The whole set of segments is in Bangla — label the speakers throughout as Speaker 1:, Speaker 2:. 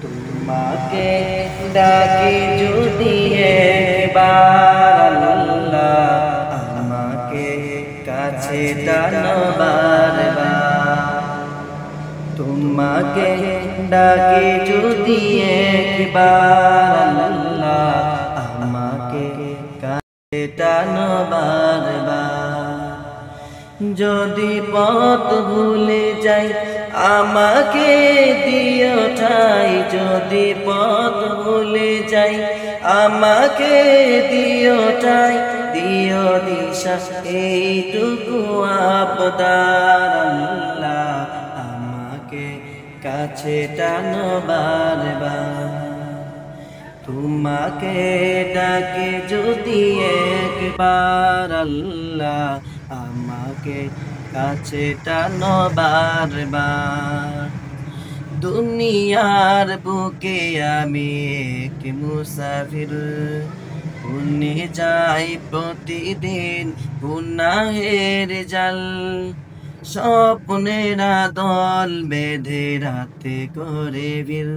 Speaker 1: তোমাকে ডাকি যদি একবার আল্লাহ, আমাকে কাছে টানো বারবার। তোমাকে ডাকি যদি একবার আল্লাহ, আমাকে কাছে টানো বারবার। যদি পথ ভুলে যাই আমাকে দিও ঠাই, যদি পথ ভুলে যাই আমাকে দিও ঠাই, দিও দিশা এইটুকু আবদার আল্লাহ, আমাকে কাছে টানো বারবার। তোমাকে ডাকে যদি একবার আল্লাহ, আমাকে কাছে টানো বারবার। দুনিয়ার বুকে আমি এক মুসাফির, বুনে যাই প্রতিদিন গুনাহের জাল। স্বপ্নেরা দল বেঁধে রাতে করে বীর,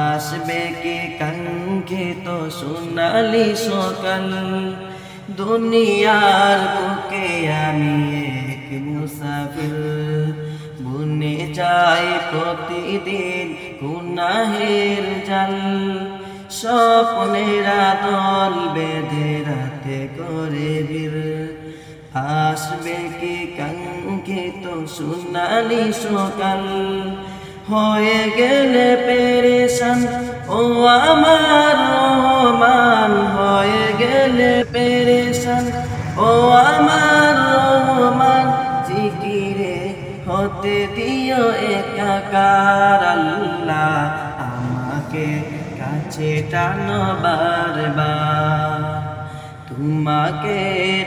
Speaker 1: আসবে কি কাঙ্ক্ষিত সোনালি সকাল। দুনিয়ার বুকে আমি এক মুসাফির, বুনে যাই প্রতিদিন গুনাহের জাল। স্বপ্নেরা দল বেঁধে রাতে করে বীর, আসবে কি কাঙ্ক্ষিত সোনালি সকাল। হয়ে গেলে পেরেশান ও আমার রহমান, হয়ে গেলে পেরেশান ও আমার রহমান। জিকিরে হতে দিও একাকার আল্লাহ, আমাকে কাছে টানো বারবার। তোমাকে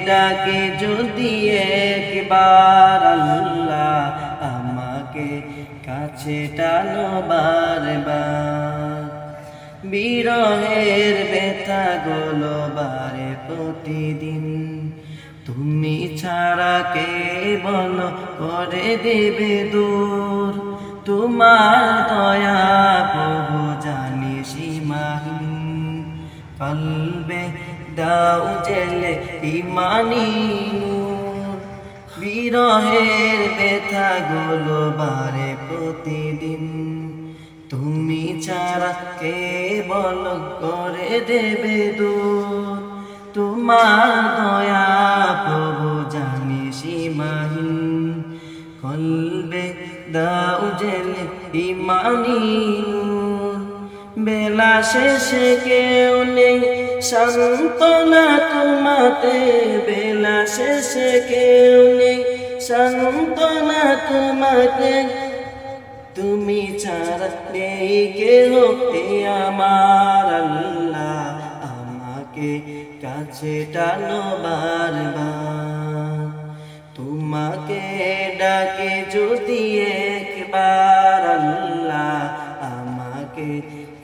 Speaker 1: ডাকে যদি একবার আল্লাহ, আমাকে কাছে টানো বারবার। বিরহের ব্যথা গুলো বারে প্রতিদিন, তুমি ছাড়া কে বলো করে দেবে দূর। তোমার দয়া প্রভু জানি সীমাহীন, কলবে দাও জেলে ইমানি নূর। বিরহের ব্যথা গুলো বারে প্রতিদিন, তুমি ছাড়া কে বলো করে দেবে দূর। তোমার দয়া প্রভু জানি সীমাহীন, কলবে দাও জেলে ইমানি নূর। বেলা শেষে কেউ নেই সান্ত্বনা তোমাতে, বেলা শেষে কেউ নেই সান্ত্বনা তোমাতে। তুমি ছাড়া নেই কেহ আমার আল্লাহ, আমাকে কাছে টানো বারবার। তোমাকে ডাকে যদি একবার আল্লাহ, আমাকে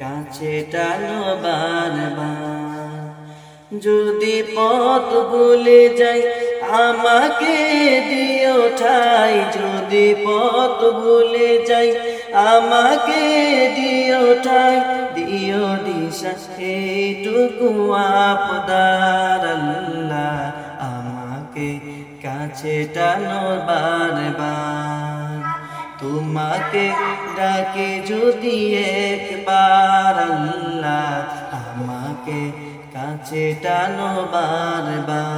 Speaker 1: কাছে টানো বারবার। যদি পথ ভুলে যাই আমাকে দিও ঠাই, যদি পথ ভুলে যাই আমাকে দিও ঠাই, দিও দিশা এইটুকু আবদার আল্লাহ, আমাকে কাছে টানো বারবার। তোমাকে ডাকে যদি একবার আল্লাহ, আমাকে কাছে টানো বারবার।